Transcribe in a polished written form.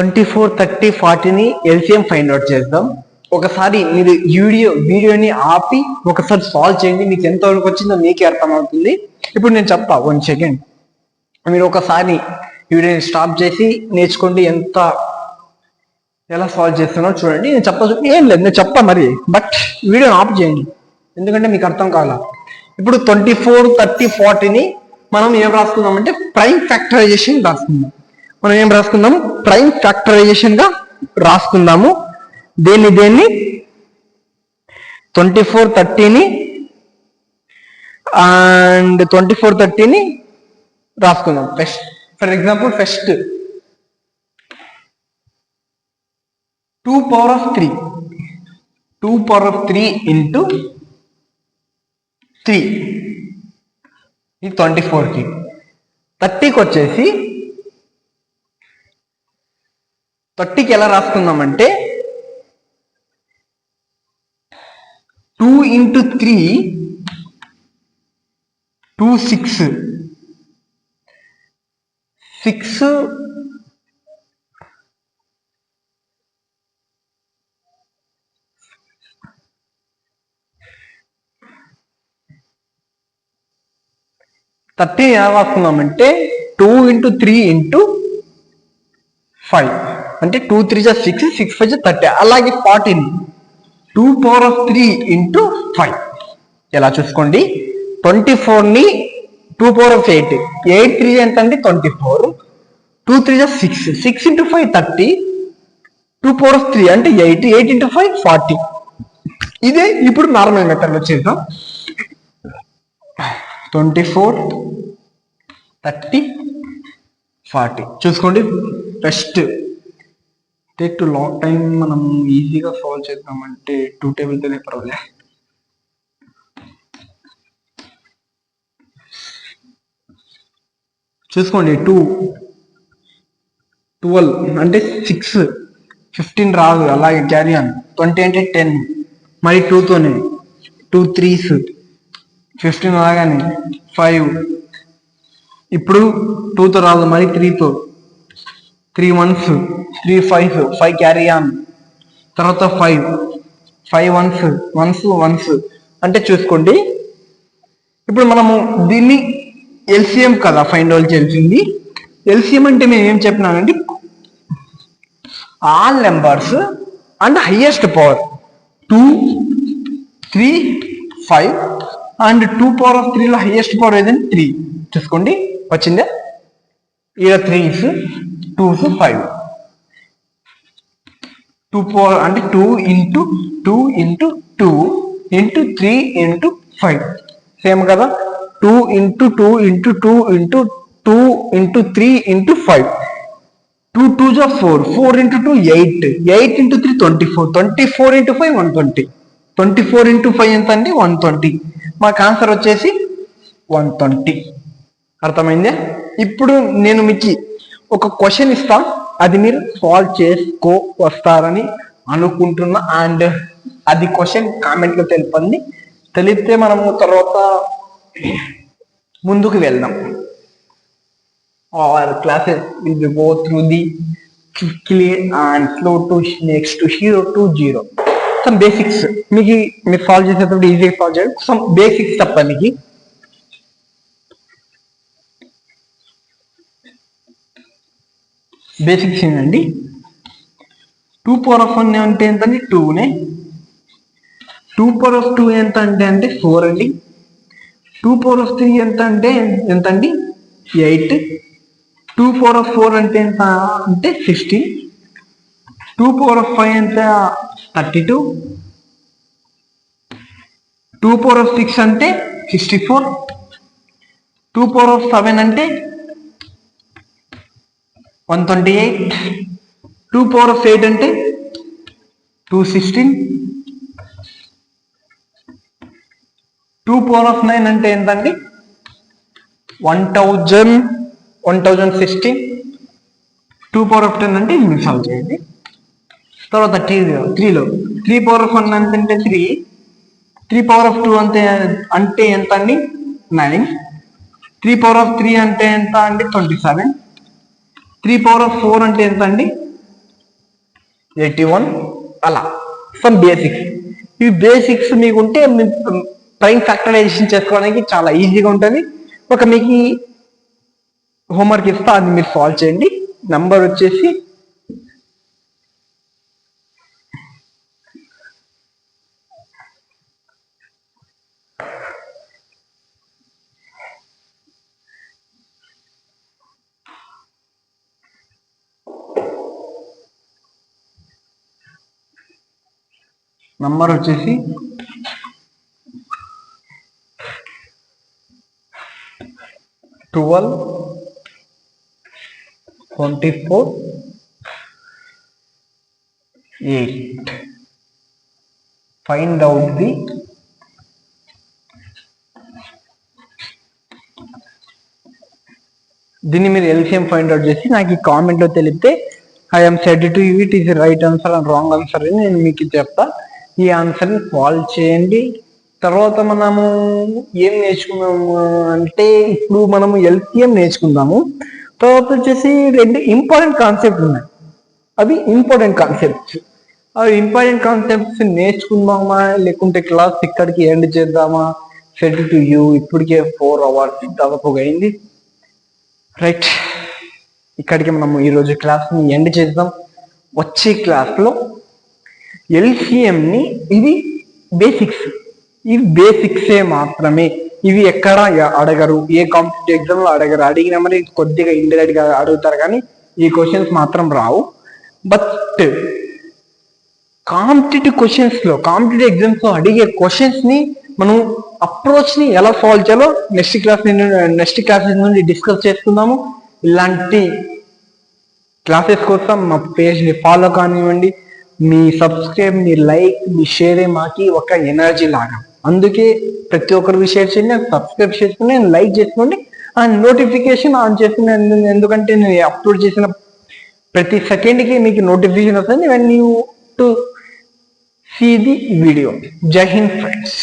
24, 30, 40ని LCM find out చేద్దాం. ఒకసారి మీరు వీడియోని ఆపి ఒకసారి సాల్వ్ చేయండి. మీకు ఎంతవరకు వచ్చిందో మీకే అర్థమవుతుంది. ఇప్పుడు నేను చెప్తా 1 సెకండ్, మీరు ఒకసారి వీడియోని స్టాప్ చేసి నేర్చుకోండి. ఎలా సాల్వ్ చేస్తున్నారో చూడండి. నేను ఏం లేదు, నేను చెప్తా మరి, బట్ వీడియోని ఆఫ్ చేయండి ఎందుకంటే మీకు అర్థం కావాలా. ఇప్పుడు 24, 30, 40ని మనం ఏం రాసుకుందాం అంటే ప్రైమ్ ఫ్యాక్టరైజేషన్ రాసుకుందాం. మనం ఏం రాసుకుందాము? ప్రైమ్ ఫ్యాక్టరైజేషన్ గా రాసుకుందాము. దేన్ని 24, 30ని అండ్ 24, 30ని రాసుకుందాం. For example first 2 power of 3 into 3 ఇది 24కి. 30కి వచ్చేసి 30కి ఎలా రాసుకుందామంటే 2 into 3 2 6 30 ఎలా రాసుకుందామంటే 2 into 3 into 5 అంటే 2 3 6, 6 5 30. అలాగే 40ని 2 power of 3 into 5 ఎలా చూసుకోండి. 24ని 2 power of 8, 8 3 ఎంత అండి 24, 2 3 6, 6 into 5 30, 2 power of 3 అంటే 8, 8 into 5 40. ఇదే ఇప్పుడు నార్మల్ మెథడ్లో చేద్దాం. 24, 30, 40 చూసుకోండి. ఫస్ట్ టేక్ లాంగ్ టైం, మనం ఈజీగా సాల్వ్ చేద్దామంటే 2 టేబుల్తోనే పర్వాలే. చూసుకోండి 2 12 అంటే 6, 15 రాదు, అలాగే క్యారీ ఆన్. 20 అంటే 10 మరి 2తోనే 2 3s 15 అలాగానే 5. ఇప్పుడు 2తో రాదు, మరి 3తో 3 1s 3 5s 5 క్యారీ ఆన్. తర్వాత 5 1s అంటే చూసుకోండి. ఇప్పుడు మనము దీన్ని ఎల్సిఎం కదా ఫైండ్ అవుట్ చేసింది. ఎల్సిఎం అంటే మేము ఏం చెప్పినానండి, all numbers and highest power 2 3 5 and 2 power of 3లో హైయెస్ట్ పవర్ ఏదంటే 3. చూసుకోండి వచ్చిందే. ఇక్కడ 3s 2s 5, 2 power అంటే 2 into 2 into 2 into 3 into 5 same కదా. 2 into 2 into 2 into 2 into 3 into 5, 2 2s 4, 4 into 2 8, 8 into 3 24, 24 into 5 120, 24 into 5 ఎంత అండి 120. మాకు ఆన్సర్ వచ్చేసి 120. అర్థమైందే. ఇప్పుడు నేను మీకు ఒక క్వశ్చన్ ఇస్తా, అది మీరు సాల్వ్ చేసుకో వస్తారని అనుకుంటున్నా. అండ్ అది క్వశ్చన్ కామెంట్లో తెలిపండి. తెలిపితే మనము తర్వాత ముందుకు వెళ్దాం. Our classes will go through the quickly and slow to next to 0 to 0. Some basics మీకు మీరు సాల్వ్ చేసేటప్పుడు ఈజీగా సాల్వ్ చేయాలి. సమ్ బేసిక్స్ తప్ప మీకు బేసిక్స్ ఏంటండి. 2 power of 1 అంటే ఎంతండి 2నే. 2 power of 2 ఎంత అంటే 4 అండి. 2 power of 3 ఎంతండి 8. 2 power of 4 అంటే ఎంత అంటే 16. 2 power of 5 ఎంత 32. 2 power of 6 అంటే 64. 2 power of 7 అంటే 128. 2 power of 8 అంటే 216. 2 power of 9 అంటే ఎంతండి 1016. 2 power of 10 అంటే మీరు సాల్వ్ చేయండి. తర్వాత 3లో 3 power of 1 అంటే 3. 3 power of 2 అంటే ఎంత అండి 9. 3 power of 3 అంటే ఎంత అండి 27. 3 power of 4 అంటే ఎంత అండి 81 అలా సమ్ బేసిక్స్. ఇవి బేసిక్స్ మీకుంటే ప్రైమ్ ఫ్యాక్టరైజేషన్ చేసుకోవడానికి చాలా ఈజీగా ఉంటుంది. ఒక మీకు హోంవర్క్ ఇస్తా, అది మీరు సాల్వ్ చేయండి. నంబర్ వచ్చేసి నంబర్ వచ్చేసి 12, 24, 8. Find out the దీన్ని మీరు ఎల్సిఎం ఫైండ్ అవుట్ చేసి నాకు ఈ కామెంట్లో తెలిపితే I'm said to you it is right answer and wrong answer అని నేను మీకు చెప్తా. ఈ ఆన్సర్ని సాల్వ్ చేయండి. తర్వాత మనము ఏం నేర్చుకున్నాము అంటే ఇప్పుడు మనము ఎల్సిఎం నేర్చుకుందాము. తర్వాత వచ్చేసి 2 ఇంపార్టెంట్ కాన్సెప్ట్స్ ఉన్నాయి. అవి ఇంపార్టెంట్ కాన్సెప్ట్స్. అవి ఇంపార్టెంట్ కాన్సెప్ట్స్ నేర్చుకుందామా లేకుంటే క్లాస్ ఇక్కడికి ఎండ్ చేద్దామా? సెడ్ టు యూ ఇప్పటికే 4 hours దాదాపుగా అయింది. రైట్, ఇక్కడికి మనము ఈరోజు క్లాస్ని ఎండ్ చేద్దాం. వచ్చే క్లాస్లో ఎల్సిఎంని ఇవి బేసిక్స్, ఇవి బేసిక్సే మాత్రమే. ఇవి ఎక్కడ అడగరు, ఏ కాంపిటేటివ్ ఎగ్జామ్లో అడగరు. అడిగినా మరి కొద్దిగా ఇండైరెక్ట్గా అడుగుతారు, కానీ ఈ క్వశ్చన్స్ మాత్రం రావు. బట్ కాంపిటేటివ్ ఎగ్జామ్స్లో అడిగే క్వశ్చన్స్ని మనం అప్రోచ్ని ఎలా సాల్వ్ చేయాలో నెక్స్ట్ క్లాసెస్ నుండి డిస్కస్ చేసుకుందాము. ఇలాంటి క్లాసెస్ కోసం మా పేజ్ని ఫాలో కానివ్వండి. మీ సబ్స్క్రైబ్, మీ లైక్, మీ షేరే మాకి ఒక ఎనర్జీ లాగా. అందుకే ప్రతి ఒక్కరికి షేర్ చేయండి, సబ్స్క్రైబ్ చేసుకోండి, లైక్ చేసుకోండి, అండ్ నోటిఫికేషన్ ఆన్ చేసుకుని. ఎందుకంటే నేను అప్లోడ్ చేసిన ప్రతి సెకండ్కి మీకు నోటిఫికేషన్ వస్తుంది when you to see the video. Jai Hind friends.